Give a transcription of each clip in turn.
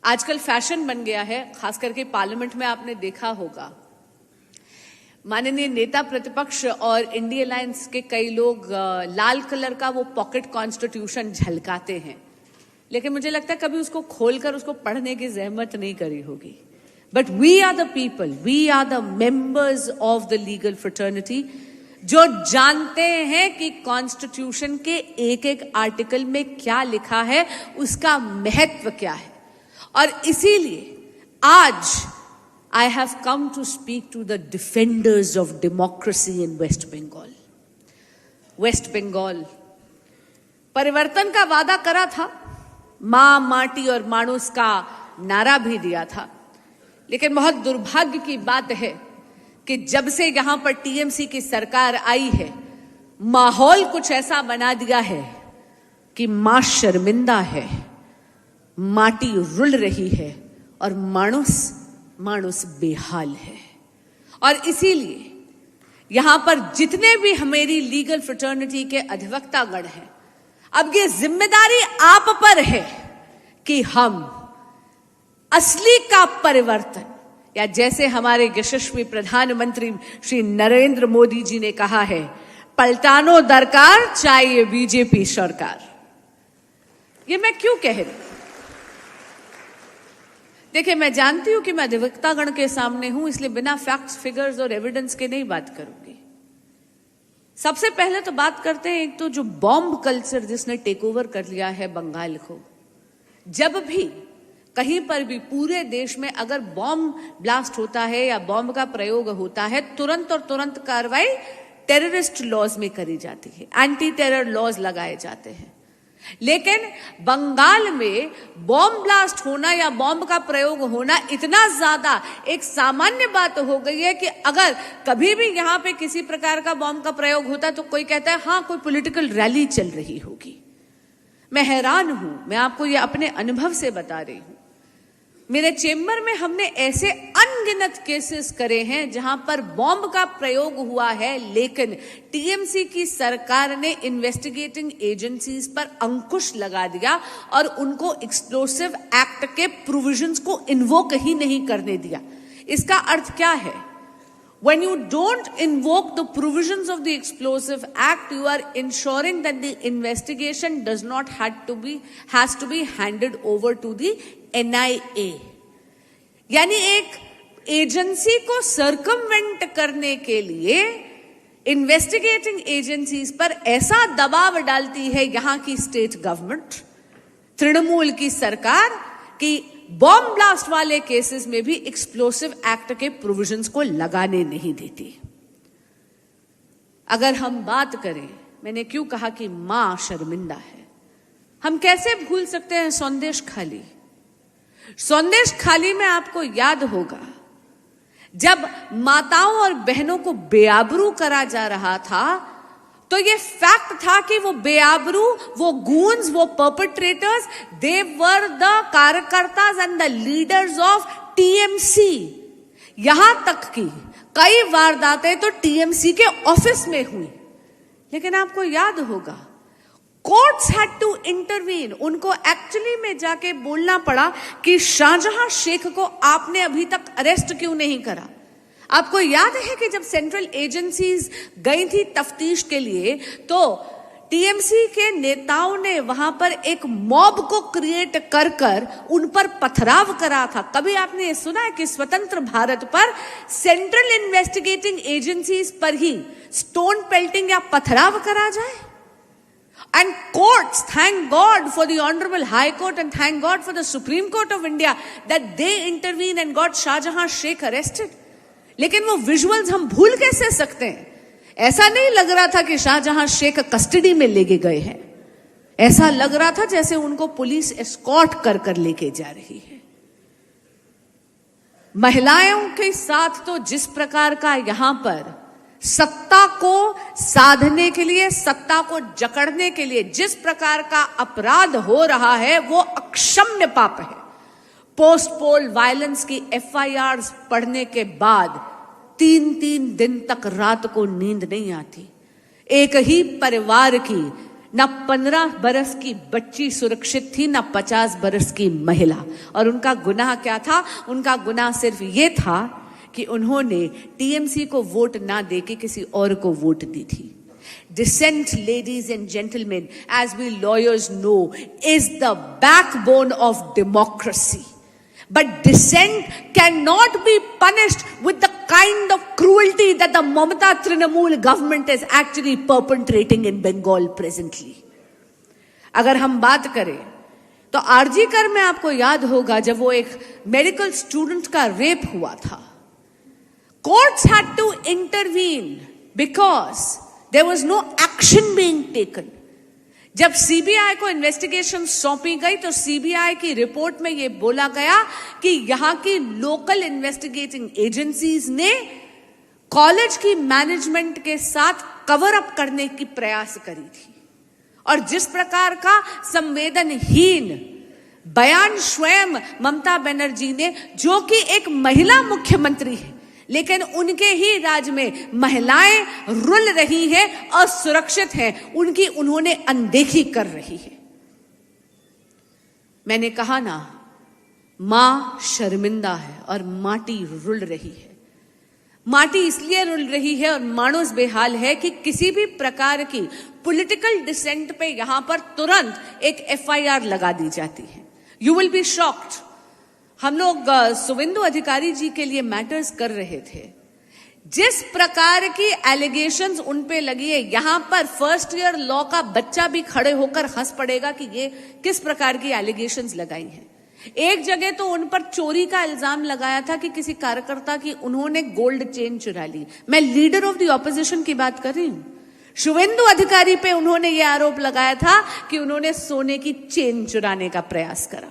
आजकल फैशन बन गया है, खास करके पार्लियामेंट में आपने देखा होगा, माननीय नेता प्रतिपक्ष और इंडिया अलायंस के कई लोग लाल कलर का वो पॉकेट कॉन्स्टिट्यूशन झलकाते हैं, लेकिन मुझे लगता है कभी उसको खोलकर उसको पढ़ने की जहमत नहीं करी होगी। But we are the people, we are the members of the legal fraternity, जो जानते हैं कि कॉन्स्टिट्यूशन के एक एक आर्टिकल में क्या लिखा है, उसका महत्व क्या है। और इसीलिए आज I have come to speak to the defenders of democracy in West Bengal. West Bengal परिवर्तन का वादा करा था, मां, माटी और मानुस का नारा भी दिया था, लेकिन बहुत दुर्भाग्य की बात है कि जब से यहां पर टीएमसी की सरकार आई है, माहौल कुछ ऐसा बना दिया है कि मां शर्मिंदा है, माटी रुल रही है और मानुस बेहाल है। और इसीलिए यहां पर जितने भी हमारी लीगल फ्रेटर्निटी के अधिवक्तागण हैं, अब ये जिम्मेदारी आप पर है कि हम असली का परिवर्तन, या जैसे हमारे यशस्वी प्रधानमंत्री श्री नरेंद्र मोदी जी ने कहा है, पलटानो दरकार चाहिए बीजेपी सरकार। ये मैं क्यों कह रही हूं? देखिए, मैं जानती हूं कि मैं अधिवक्तागण के सामने हूं, इसलिए बिना फैक्ट्स, फिगर्स और एविडेंस के नहीं बात करूंगी। सबसे पहले तो बात करते हैं एक तो जो बॉम्ब कल्चर जिसने टेक ओवर कर लिया है बंगाल को। जब भी कहीं पर भी पूरे देश में अगर बॉम्ब ब्लास्ट होता है या बॉम्ब का प्रयोग होता है, तुरंत कार्रवाई टेररिस्ट लॉज में करी जाती है, एंटी टेरर लॉज लगाए जाते हैं। लेकिन बंगाल में बॉम्ब ब्लास्ट होना या बॉम्ब का प्रयोग होना इतना ज्यादा एक सामान्य बात हो गई है कि अगर कभी भी यहां पे किसी प्रकार का बॉम्ब का प्रयोग होता है तो कोई कहता है हाँ, कोई पॉलिटिकल रैली चल रही होगी। मैं हैरान हूं, मैं आपको ये अपने अनुभव से बता रही हूं। मेरे चेंबर में हमने ऐसे अनगिनत केसेस करे हैं जहां पर बॉम्ब का प्रयोग हुआ है, लेकिन टीएमसी की सरकार ने इन्वेस्टिगेटिंग एजेंसीज पर अंकुश लगा दिया और उनको एक्सप्लोसिव एक्ट के प्रोविजंस को इन्वोक ही नहीं करने दिया। इसका अर्थ क्या है? When you don't invoke the provisions of the Explosive Act, you are ensuring that the investigation has to be handed over to the NIA. यानी एक एजेंसी को सर्कमवेंट करने के लिए इन्वेस्टिगेटिंग एजेंसीज पर ऐसा दबाव डालती है यहां की स्टेट गवर्नमेंट, तृणमूल की सरकार, कि बॉम्ब ब्लास्ट वाले केसेस में भी एक्सप्लोसिव एक्ट के प्रोविजंस को लगाने नहीं देती। अगर हम बात करें, मैंने क्यों कहा कि मां शर्मिंदा है, हम कैसे भूल सकते हैं संदेश खाली। संदेश खाली में आपको याद होगा जब माताओं और बहनों को बेआबरू करा जा रहा था, तो ये फैक्ट था कि वो बेआबरू, वो गूंस, वो परपेट्रेटर्स, दे वर द कार्यकर्ताज and the leaders of TMC. यहां तक कि कई वारदातें तो टीएमसी के ऑफिस में हुई। लेकिन आपको याद होगा कोर्ट्स हैड टू इंटरवीन। उनको एक्चुअली में जाके बोलना पड़ा कि शाहजहां शेख को आपने अभी तक अरेस्ट क्यों नहीं करा। आपको याद है कि जब सेंट्रल एजेंसीज गई थी तफ्तीश के लिए, तो टीएमसी के नेताओं ने वहां पर एक मॉब को क्रिएट कर उन पर पथराव करा था। कभी आपने ये सुना है कि स्वतंत्र भारत पर सेंट्रल इन्वेस्टिगेटिंग एजेंसीज पर ही स्टोन पेल्टिंग या पथराव करा जाए? And courts, thank God for the Honorable High Court and thank God for the Supreme Court of India that they intervened and got Shahjahan Sheikh arrested. लेकिन वो visuals हम भूल कैसे सकते हैं? ऐसा नहीं लग रहा था कि शाहजहां शेख कस्टडी में लेके गए हैं, ऐसा लग रहा था जैसे उनको पुलिस एस्कॉर्ट कर लेके जा रही है। महिलाओं के साथ तो जिस प्रकार का यहां पर सत्ता को साधने के लिए, सत्ता को जकड़ने के लिए जिस प्रकार का अपराध हो रहा है, वो अक्षम्य पाप है। पोस्ट पोल वायलेंस की एफआईआर पढ़ने के बाद 3 दिन तक रात को नींद नहीं आती। एक ही परिवार की ना 15 बरस की बच्ची सुरक्षित थी, ना 50 बरस की महिला। और उनका गुनाह क्या था? उनका गुनाह सिर्फ ये था कि उन्होंने टीएमसी को वोट ना देके किसी और को वोट दी थी। Dissent, ladies and gentlemen, as we lawyers know, is the backbone of democracy. But dissent cannot be punished with the kind of cruelty that the Mamata Trinamool government is actually perpetrating in Bengal presently. अगर हम बात करें तो RG कर में आपको याद होगा जब वो एक मेडिकल स्टूडेंट का रेप हुआ था, courts had to intervene because there was no action being taken. जब सीबीआई को इन्वेस्टिगेशन सौंपी गई तो सीबीआई की रिपोर्ट में यह बोला गया कि यहां की लोकल इन्वेस्टिगेटिंग एजेंसीज ने कॉलेज की मैनेजमेंट के साथ कवर अप करने की प्रयास करी थी। और जिस प्रकार का संवेदनहीन बयान स्वयं ममता बनर्जी ने, जो कि एक महिला मुख्यमंत्री है लेकिन उनके ही राज्य में महिलाएं रुल रही हैं, असुरक्षित हैं, उनकी उन्होंने अनदेखी कर रही है। मैंने कहा ना, मां शर्मिंदा है और माटी रुल रही है। माटी इसलिए रुल रही है और मानुस बेहाल है कि किसी भी प्रकार की पॉलिटिकल डिसेंट पे यहां पर तुरंत एक एफआईआर लगा दी जाती है। You will be shocked. हम लोग शुवेंदु अधिकारी जी के लिए मैटर्स कर रहे थे, जिस प्रकार की एलिगेशंस उन पे लगी है, यहां पर फर्स्ट ईयर लॉ का बच्चा भी खड़े होकर हंस पड़ेगा कि ये किस प्रकार की एलिगेशंस लगाई हैं। एक जगह तो उन पर चोरी का इल्जाम लगाया था कि किसी कार्यकर्ता की उन्होंने गोल्ड चेन चुरा ली। मैं लीडर ऑफ द ऑपोजिशन की बात कर रही हूं। शुवेंदु अधिकारी पे उन्होंने ये आरोप लगाया था कि उन्होंने सोने की चेन चुराने का प्रयास करा।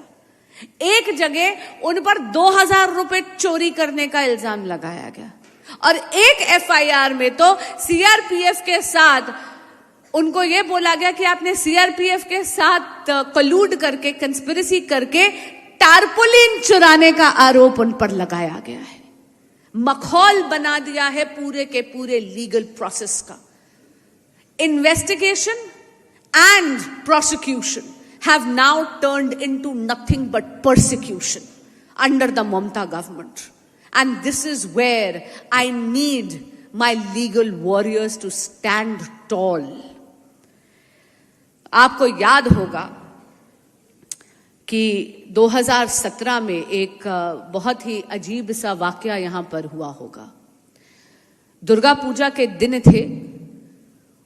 एक जगह उन पर 2000 रुपए चोरी करने का इल्जाम लगाया गया और एक एफआईआर में तो सीआरपीएफ के साथ उनको यह बोला गया कि आपने सीआरपीएफ के साथ कलूड करके, कंस्पिरेसी करके टारपोलिन चुराने का आरोप उन पर लगाया गया है। मखौल बना दिया है पूरे के पूरे लीगल प्रोसेस का। Investigation and prosecution have now turned into nothing but persecution under the Mamata government. And this is where I need my legal warriors to stand tall. आपको याद होगा कि 2017 में एक बहुत ही अजीब सा वाकया यहां पर हुआ होगा। दुर्गा पूजा के दिन थे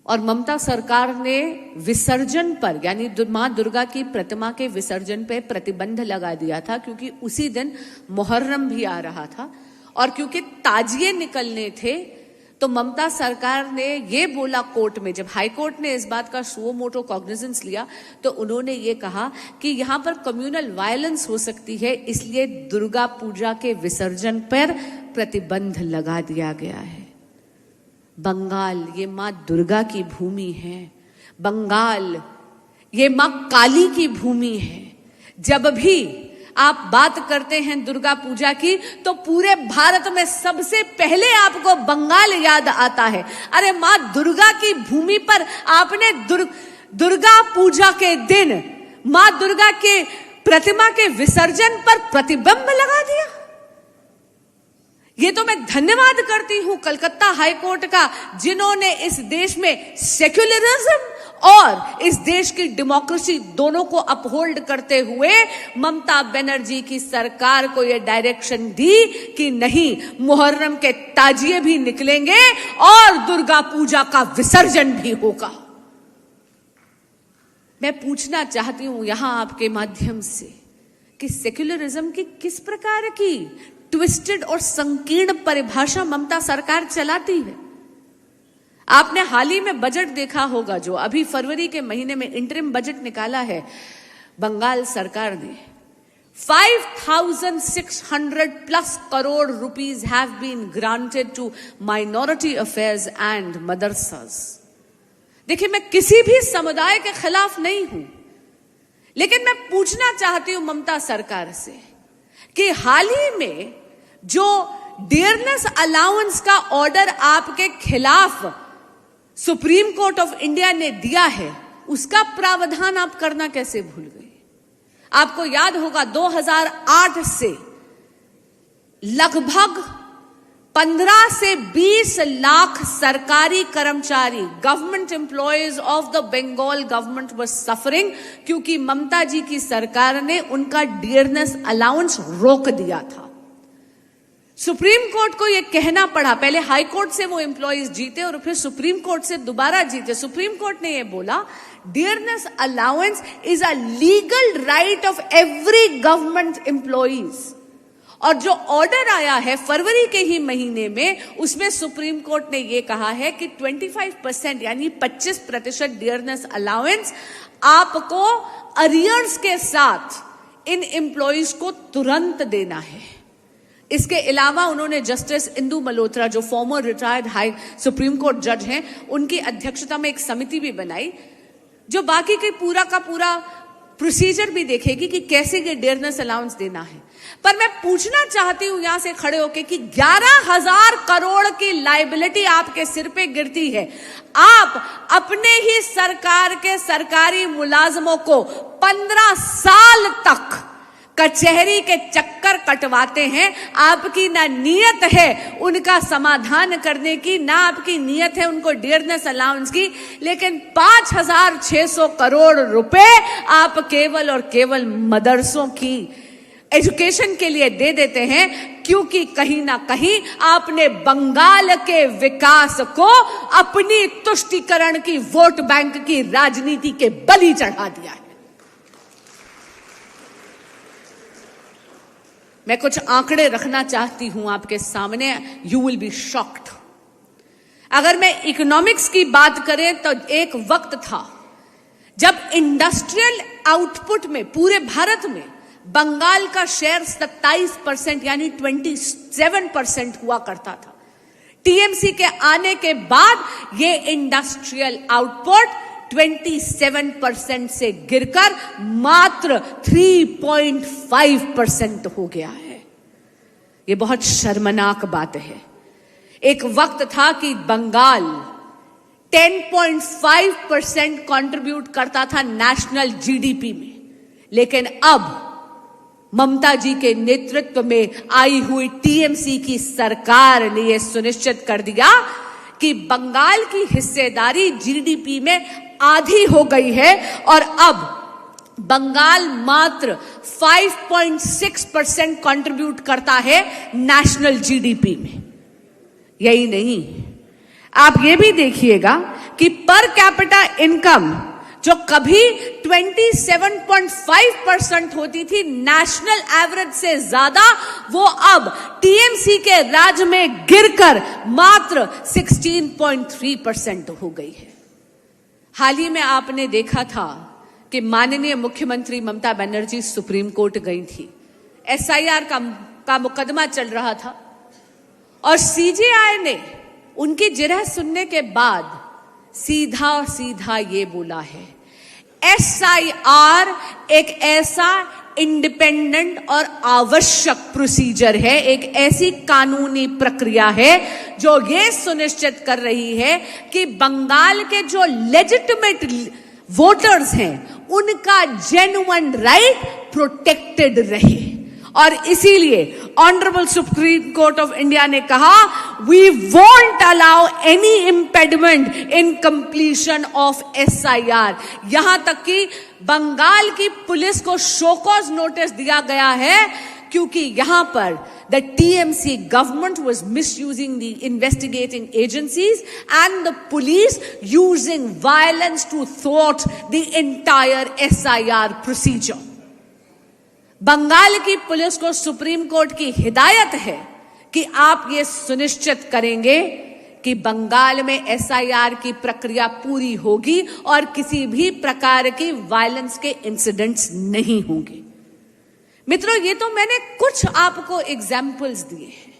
और ममता सरकार ने विसर्जन पर, यानी मां दुर्गा की प्रतिमा के विसर्जन पे प्रतिबंध लगा दिया था, क्योंकि उसी दिन मुहर्रम भी आ रहा था और क्योंकि ताजिए निकलने थे तो ममता सरकार ने ये बोला कोर्ट में, जब हाई कोर्ट ने इस बात का सुओ मोटो कॉग्निजेंस लिया तो उन्होंने ये कहा कि यहां पर कम्युनल वायलेंस हो सकती है, इसलिए दुर्गा पूजा के विसर्जन पर प्रतिबंध लगा दिया गया है। बंगाल ये मां दुर्गा की भूमि है, बंगाल ये मां काली की भूमि है। जब भी आप बात करते हैं दुर्गा पूजा की तो पूरे भारत में सबसे पहले आपको बंगाल याद आता है। अरे मां दुर्गा की भूमि पर आपने दुर्गा पूजा के दिन मां दुर्गा के प्रतिमा के विसर्जन पर प्रतिबंध लगा दिया। ये तो मैं धन्यवाद करती हूं कलकत्ता हाईकोर्ट का, जिन्होंने इस देश में सेक्युलरिज्म और इस देश की डेमोक्रेसी दोनों को अपहोल्ड करते हुए ममता बनर्जी की सरकार को यह डायरेक्शन दी कि नहीं, मुहर्रम के ताजिए भी निकलेंगे और दुर्गा पूजा का विसर्जन भी होगा। मैं पूछना चाहती हूं यहां आपके माध्यम से कि सेक्युलरिज्म की किस प्रकार की ट्विस्टेड और संकीर्ण परिभाषा ममता सरकार चलाती है। आपने हाल ही में बजट देखा होगा, जो अभी फरवरी के महीने में इंटरिम बजट निकाला है बंगाल सरकार ने। 5,600 plus crore rupees have been granted to minority affairs and मदरसास। देखिए, मैं किसी भी समुदाय के खिलाफ नहीं हूं, लेकिन मैं पूछना चाहती हूं ममता सरकार से कि हाल ही में जो डियरनेस अलाउंस का ऑर्डर आपके खिलाफ सुप्रीम कोर्ट ऑफ इंडिया ने दिया है, उसका प्रावधान आप करना कैसे भूल गए? आपको याद होगा 2008 से लगभग 15 से 20 लाख सरकारी कर्मचारी, government employees of the Bengal government were suffering, क्योंकि ममता जी की सरकार ने उनका डियरनेस अलाउंस रोक दिया था। सुप्रीम कोर्ट को यह कहना पड़ा, पहले हाई कोर्ट से वो एम्प्लॉयज जीते और फिर सुप्रीम कोर्ट से दोबारा जीते। सुप्रीम कोर्ट ने यह बोला dearness allowance is a legal right of every government employees. और जो ऑर्डर आया है फरवरी के ही महीने में, उसमें सुप्रीम कोर्ट ने यह कहा है कि 25% यानी 25% डियरनेस अलाउंस आपको अरियर्स के साथ इन एम्प्लॉयज को तुरंत देना है। इसके अलावा उन्होंने जस्टिस इंदु मल्होत्रा, जो farmer retired high supreme court जज हैं, उनकी अध्यक्षता में एक समिति भी बनाई जो बाकी के पूरा का पूरा प्रोसीजर भी देखेगी कि कैसे ये डियरनेस अलाउंस देना है। पर मैं पूछना चाहती हूं यहां से खड़े होकर कि 11,000 करोड़ की लायबिलिटी आपके सिर पे गिरती है, आप अपने ही सरकार के सरकारी मुलाजमों को 15 साल तक कचहरी के चक्कर कटवाते हैं। आपकी ना नीयत है उनका समाधान करने की, ना आपकी नीयत है उनको डियरनेस अलाउंस की, लेकिन 5,600 करोड़ रुपए आप केवल और केवल मदरसों की एजुकेशन के लिए दे देते हैं, क्योंकि कहीं ना कहीं आपने बंगाल के विकास को अपनी तुष्टीकरण की वोट बैंक की राजनीति के बलि चढ़ा दिया है। मैं कुछ आंकड़े रखना चाहती हूं आपके सामने, यू विल बी शॉक्ड। अगर मैं इकोनॉमिक्स की बात करें तो एक वक्त था जब इंडस्ट्रियल आउटपुट में पूरे भारत में बंगाल का शेयर 27% यानी 27% हुआ करता था। टीएमसी के आने के बाद ये इंडस्ट्रियल आउटपुट 27% से गिरकर मात्र 3.5% हो गया है। यह बहुत शर्मनाक बात है। एक वक्त था कि बंगाल 10.5% कंट्रीब्यूट करता था नेशनल जीडीपी में, लेकिन अब ममता जी के नेतृत्व में आई हुई टीएमसी की सरकार ने यह सुनिश्चित कर दिया कि बंगाल की हिस्सेदारी जीडीपी में आधी हो गई है और अब बंगाल मात्र 5.6% कंट्रीब्यूट करता है नेशनल जीडीपी में। यही नहीं, आप ये भी देखिएगा कि पर कैपिटा इनकम जो कभी 27.5% होती थी नेशनल एवरेज से ज्यादा, वो अब टीएमसी के राज में गिरकर मात्र 16.3% हो गई है। हाल ही में आपने देखा था कि माननीय मुख्यमंत्री ममता बनर्जी सुप्रीम कोर्ट गई थी। एसआईआर का मुकदमा चल रहा था और सीजेआई ने उनकी जिरह सुनने के बाद सीधा ये बोला है, एसआईआर एक ऐसा इंडिपेंडेंट और आवश्यक प्रोसीजर है, एक ऐसी कानूनी प्रक्रिया है जो ये सुनिश्चित कर रही है कि बंगाल के जो लेजिटिमेट वोटर्स हैं उनका जेन्युइन राइट प्रोटेक्टेड रहे। और इसीलिए honourable supreme court of India ने कहा, we won't allow any impediment in completion of SIR. यहां तक कि बंगाल की पुलिस को शोकॉज नोटिस दिया गया है, क्योंकि यहां पर the TMC government was misusing the investigating agencies and the police using violence to thwart the entire SIR procedure. Bengal की पुलिस को सुप्रीम कोर्ट की हिदायत है कि आप ये सुनिश्चित करेंगे कि बंगाल में एसआईआर की प्रक्रिया पूरी होगी और किसी भी प्रकार की वायलेंस के इंसिडेंट्स नहीं होंगे। मित्रों, ये तो मैंने कुछ आपको एग्जाम्पल्स दिए हैं,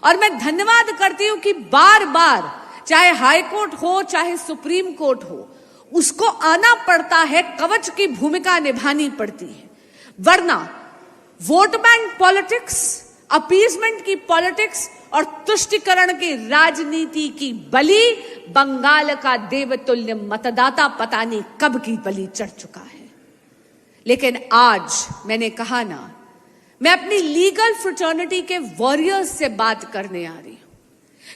और मैं धन्यवाद करती हूं कि बार बार चाहे हाई कोर्ट हो चाहे सुप्रीम कोर्ट हो, उसको आना पड़ता है, कवच की भूमिका निभानी पड़ती है, वरना वोट बैंक पॉलिटिक्स, अपीजमेंट की पॉलिटिक्स और तुष्टिकरण की राजनीति की बलि बंगाल का देवतुल्य मतदाता पता नहीं कब की बलि चढ़ चुका है। लेकिन आज मैंने कहा ना, मैं अपनी लीगल फ्रेटर्निटी के वॉरियर्स से बात करने आ रही हूं,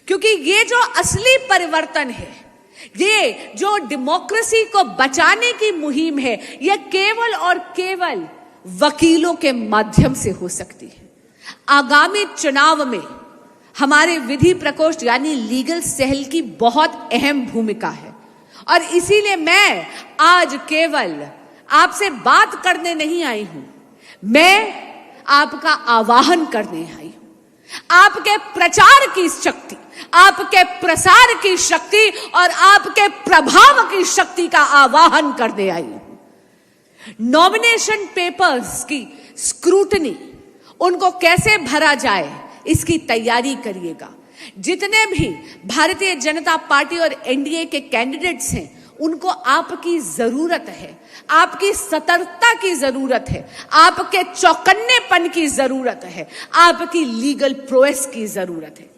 क्योंकि ये जो असली परिवर्तन है, ये जो डेमोक्रेसी को बचाने की मुहिम है, यह केवल और केवल वकीलों के माध्यम से हो सकती है। आगामी चुनाव में हमारे विधि प्रकोष्ठ यानी लीगल सेल की बहुत अहम भूमिका है और इसीलिए मैं आज केवल आपसे बात करने नहीं आई हूं, मैं आपका आवाहन करने आई हूं। आपके प्रचार की शक्ति, आपके प्रसार की शक्ति और आपके प्रभाव की शक्ति का आवाहन करने आई हूं। नॉमिनेशन पेपर्स की स्क्रूटनी, उनको कैसे भरा जाए इसकी तैयारी करिएगा। जितने भी भारतीय जनता पार्टी और एनडीए के कैंडिडेट्स हैं, उनको आपकी जरूरत है, आपकी सतर्कता की जरूरत है, आपके चौकन्नेपन की जरूरत है, आपकी लीगल प्रोएस की जरूरत है।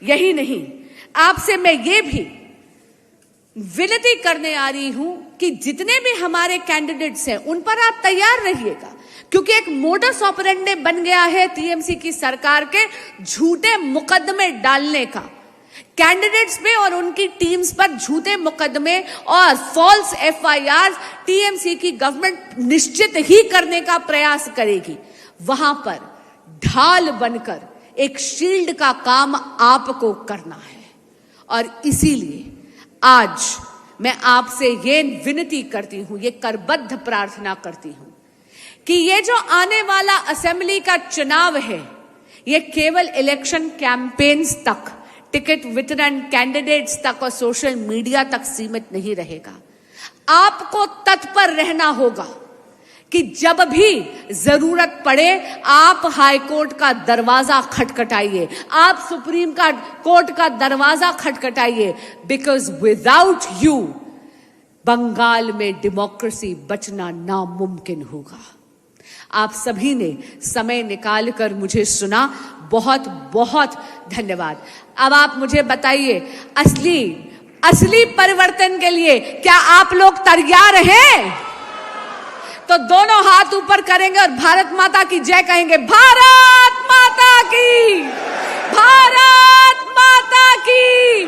यही नहीं, आपसे मैं ये भी विनती करने आ रही हूं कि जितने भी हमारे कैंडिडेट्स हैं उन पर आप तैयार रहिएगा, क्योंकि एक मोडस ऑपरेंडी बन गया है टीएमसी की सरकार के झूठे मुकदमे डालने का। कैंडिडेट्स पे और उनकी टीम्स पर झूठे मुकदमे और फॉल्स एफआईआर टीएमसी की गवर्नमेंट निश्चित ही करने का प्रयास करेगी। वहां पर ढाल बनकर एक शील्ड का काम आपको करना है और इसीलिए आज मैं आपसे ये विनती करती हूं, ये करबद्ध प्रार्थना करती हूं कि ये जो आने वाला असेंबली का चुनाव है, ये केवल इलेक्शन कैंपेन्स तक, टिकट वितरण, कैंडिडेट्स तक और सोशल मीडिया तक सीमित नहीं रहेगा। आपको तत्पर रहना होगा कि जब भी जरूरत पड़े आप हाईकोर्ट का दरवाजा खटखटाइए, आप सुप्रीम कोर्ट का दरवाजा खटखटाइए, बिकॉज विदाउट यू बंगाल में डेमोक्रेसी बचना नामुमकिन होगा। आप सभी ने समय निकालकर मुझे सुना, बहुत बहुत धन्यवाद। अब आप मुझे बताइए, असली परिवर्तन के लिए क्या आप लोग तैयार हैं? तो दोनों हाथ ऊपर करेंगे और भारत माता की जय कहेंगे। भारत माता की, भारत माता की।